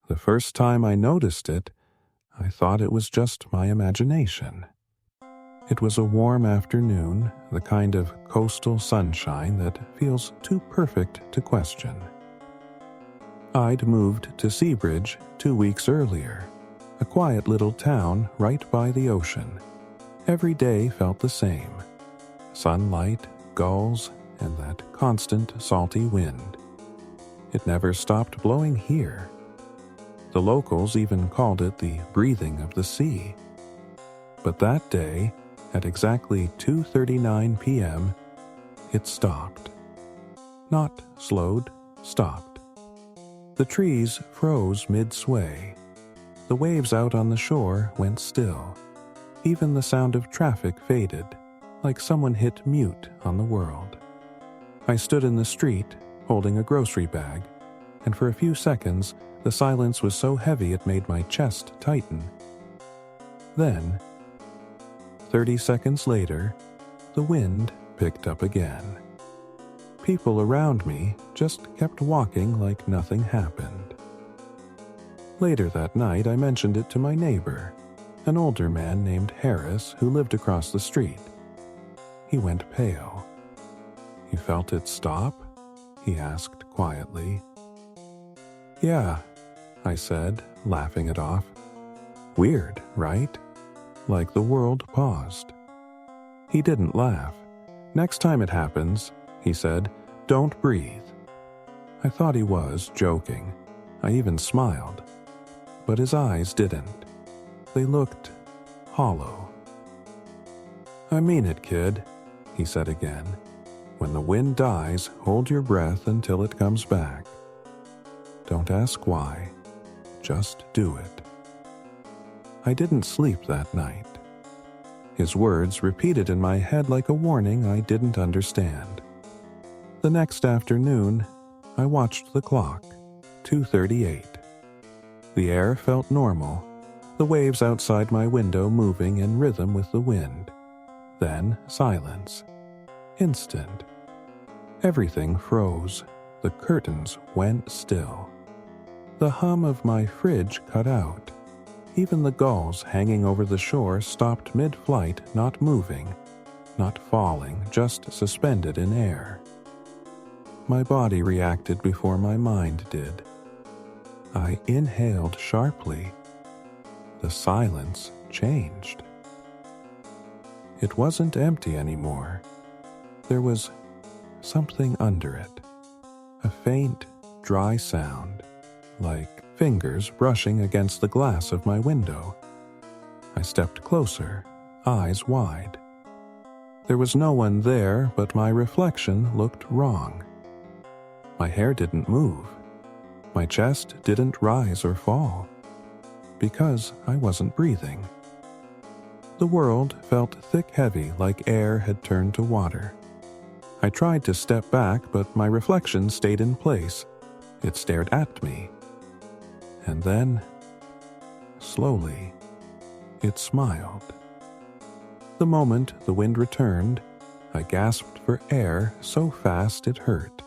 The first time I noticed it, I thought it was just my imagination. It was a warm afternoon, the kind of coastal sunshine that feels too perfect to question. I'd moved to Seabridge 2 weeks earlier, a quiet little town right by the ocean. Every day felt the same. Sunlight, gulls, and that constant salty wind. It never stopped blowing here. The locals even called it the breathing of the sea. But that day, at exactly 2:39 p.m., it stopped. Not slowed, stopped. The trees froze mid-sway. The waves out on the shore went still. Even the sound of traffic faded, like someone hit mute on the world. I stood in the street, holding a grocery bag, and for a few seconds, the silence was so heavy it made my chest tighten. Then, 30 seconds later, the wind picked up again. People around me just kept walking like nothing happened. Later that night, I mentioned it to my neighbor, an older man named Harris who lived across the street. He went pale. "You felt it stop?" he asked quietly. "Yeah," I said, laughing it off. "Weird, right? Like the world paused." He didn't laugh. "Next time it happens," he said, "don't breathe." I thought he was joking. I even smiled. But his eyes didn't. They looked hollow. "I mean it, kid," he said again. "When the wind dies, hold your breath until it comes back. Don't ask why. Just do it." I didn't sleep that night. His words repeated in my head like a warning I didn't understand. The next afternoon, I watched the clock, 2:38. The air felt normal, the waves outside my window moving in rhythm with the wind. Then silence. Instant. Everything froze. The curtains went still. The hum of my fridge cut out. Even the gulls hanging over the shore stopped mid-flight, not moving, not falling, just suspended in air. My body reacted before my mind did. I inhaled sharply. The silence changed. It wasn't empty anymore. There was something under it. A faint, dry sound, like fingers brushing against the glass of my window. I stepped closer, eyes wide. There was no one there, but my reflection looked wrong. My hair didn't move. My chest didn't rise or fall. Because I wasn't breathing. The world felt thick-heavy like air had turned to water. I tried to step back, but my reflection stayed in place. It stared at me. And then, slowly, it smiled. The moment the wind returned, I gasped for air so fast it hurt.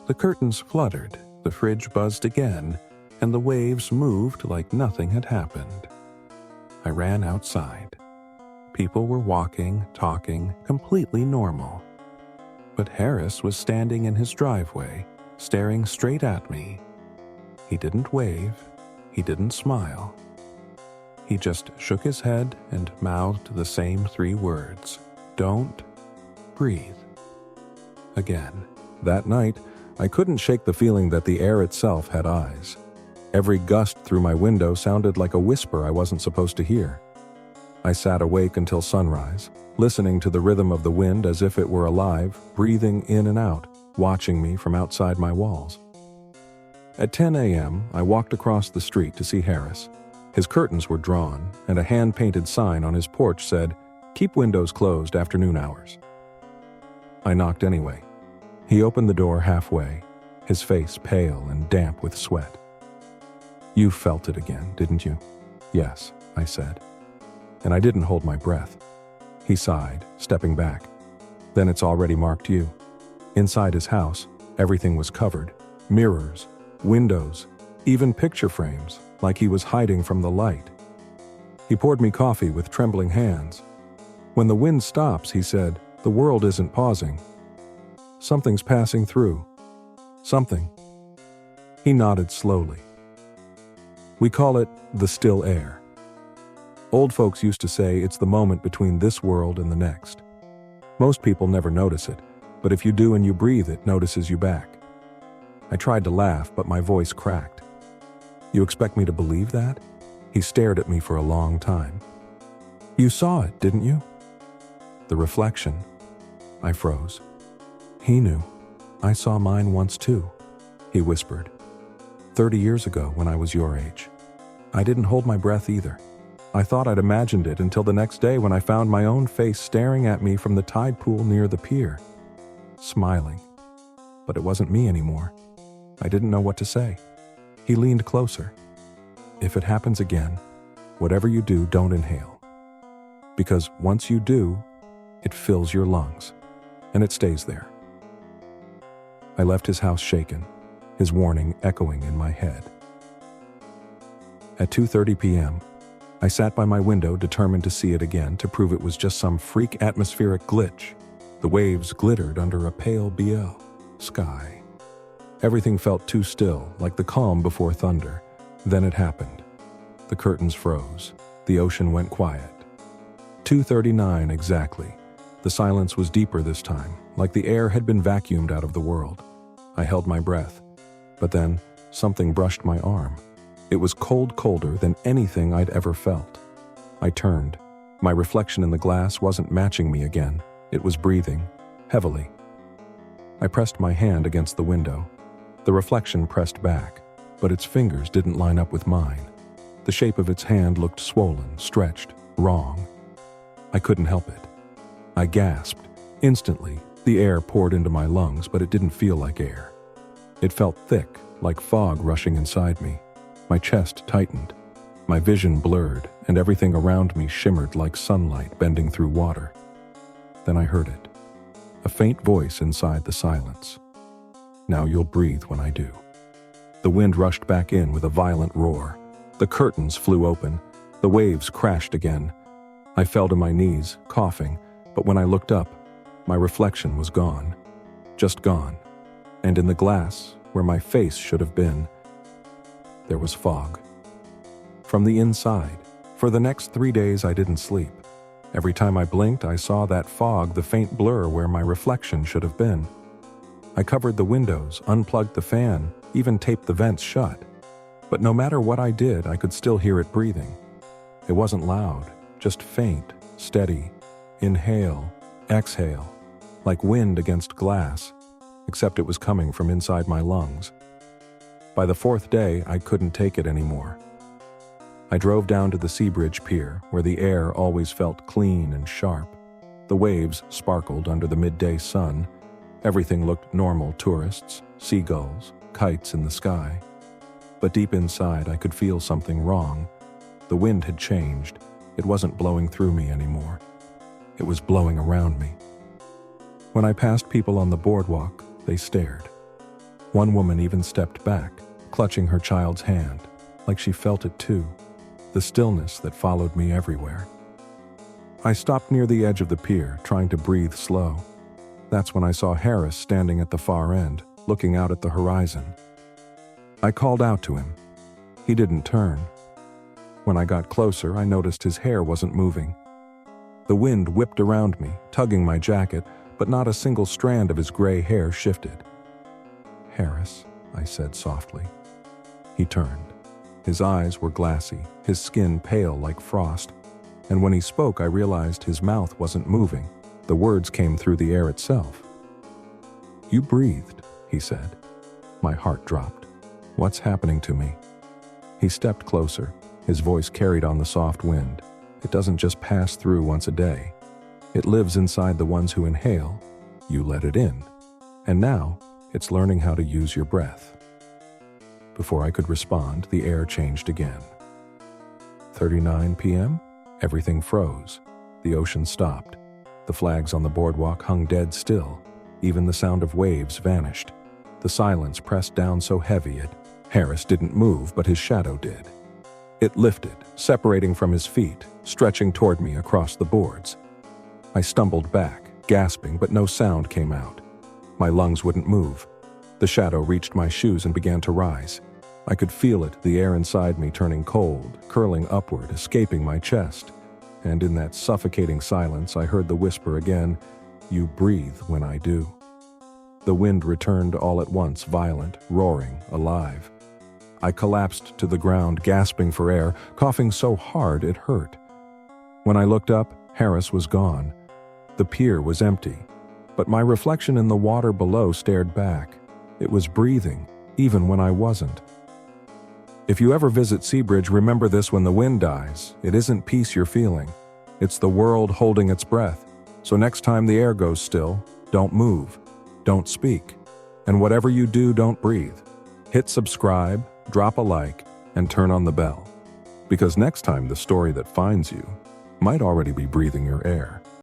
The curtains fluttered, the fridge buzzed again, and the waves moved like nothing had happened. I ran outside. People were walking, talking, completely normal. But Harris was standing in his driveway, staring straight at me. He didn't wave. He didn't smile. He just shook his head and mouthed the same 3 words. "Don't breathe." Again. That night, I couldn't shake the feeling that the air itself had eyes. Every gust through my window sounded like a whisper I wasn't supposed to hear. I sat awake until sunrise, listening to the rhythm of the wind as if it were alive, breathing in and out, watching me from outside my walls. At 10 a.m., I walked across the street to see Harris. His curtains were drawn, and a hand-painted sign on his porch said, "Keep windows closed afternoon hours." I knocked anyway. He opened the door halfway, his face pale and damp with sweat. "You felt it again, didn't you?" "Yes," I said. And I didn't hold my breath. He sighed, stepping back. "Then it's already marked you." Inside his house, everything was covered. Mirrors, windows, even picture frames, like he was hiding from the light. He poured me coffee with trembling hands. When the wind stops, he said, the world isn't pausing. Something's passing through. Something. He nodded slowly. We call it the still air. Old folks used to say it's the moment between this world and the next. Most people never notice it, but if you do and you breathe, it notices you back. I tried to laugh, but my voice cracked. You expect me to believe that? He stared at me for a long time. You saw it, didn't you? The reflection. I froze. He knew. I saw mine once too, he whispered. 30 years ago when I was your age. I didn't hold my breath either. I thought I'd imagined it until the next day when I found my own face staring at me from the tide pool near the pier. Smiling. But it wasn't me anymore. I didn't know what to say. He leaned closer. If it happens again, whatever you do, don't inhale. Because once you do, it fills your lungs, and it stays there. I left his house shaken, his warning echoing in my head. At 2:30 p.m., I sat by my window determined to see it again to prove it was just some freak atmospheric glitch. The waves glittered under a pale BL sky. Everything felt too still, like the calm before thunder. Then it happened. The curtains froze. The ocean went quiet. 2:39 exactly. The silence was deeper this time, like the air had been vacuumed out of the world. I held my breath. But then, something brushed my arm. It was colder than anything I'd ever felt. I turned. My reflection in the glass wasn't matching me again. It was breathing, heavily. I pressed my hand against the window. The reflection pressed back, but its fingers didn't line up with mine. The shape of its hand looked swollen, stretched, wrong. I couldn't help it. I gasped. Instantly, the air poured into my lungs, but it didn't feel like air. It felt thick, like fog rushing inside me. My chest tightened. My vision blurred, and everything around me shimmered like sunlight bending through water. Then I heard it. A faint voice inside the silence. Now you'll breathe when I do. The wind rushed back in with a violent roar. The curtains flew open. The waves crashed again. I fell to my knees, coughing, but when I looked up, my reflection was gone. Just gone. And in the glass, where my face should have been, there was fog. From the inside, for the next 3 days I didn't sleep. Every time I blinked, I saw that fog, the faint blur where my reflection should have been. I covered the windows, unplugged the fan, even taped the vents shut. But no matter what I did, I could still hear it breathing. It wasn't loud, just faint, steady. Inhale, exhale, like wind against glass, except it was coming from inside my lungs. By the 4th day, I couldn't take it anymore. I drove down to the Seabridge pier, where the air always felt clean and sharp. The waves sparkled under the midday sun. Everything looked normal: tourists, seagulls, kites in the sky. But deep inside, I could feel something wrong. The wind had changed. It wasn't blowing through me anymore. It was blowing around me. When I passed people on the boardwalk, they stared. One woman even stepped back, clutching her child's hand, like she felt it too. The stillness that followed me everywhere. I stopped near the edge of the pier, trying to breathe slow. That's when I saw Harris standing at the far end, looking out at the horizon. I called out to him. He didn't turn. When I got closer, I noticed his hair wasn't moving. The wind whipped around me, tugging my jacket, but not a single strand of his gray hair shifted. "Harris," I said softly. He turned. His eyes were glassy, his skin pale like frost, and when he spoke, I realized his mouth wasn't moving. The words came through the air itself. "You breathed," he said. My heart dropped. What's happening to me? He stepped closer. His voice carried on the soft wind. It doesn't just pass through once a day. It lives inside the ones who inhale. You let it in. And now, it's learning how to use your breath. Before I could respond, the air changed again. 39 p.m., everything froze. The ocean stopped. The flags on the boardwalk hung dead still. Even the sound of waves vanished. The silence pressed down so heavy it Harris didn't move, but his shadow did. It lifted, separating from his feet, stretching toward me across the boards. I stumbled back, gasping, but no sound came out. My lungs wouldn't move. The shadow reached my shoes and began to rise. I could feel it, the air inside me turning cold, curling upward, escaping my chest. And in that suffocating silence, I heard the whisper again, "You breathe when I do." The wind returned all at once, violent, roaring, alive. I collapsed to the ground, gasping for air, coughing so hard it hurt. When I looked up, Harris was gone. The pier was empty, but my reflection in the water below stared back. It was breathing, even when I wasn't. If you ever visit Seabridge, remember this: when the wind dies, it isn't peace you're feeling. It's the world holding its breath. So next time the air goes still, don't move, don't speak, and whatever you do, don't breathe. Hit subscribe, drop a like, and turn on the bell. Because next time the story that finds you might already be breathing your air.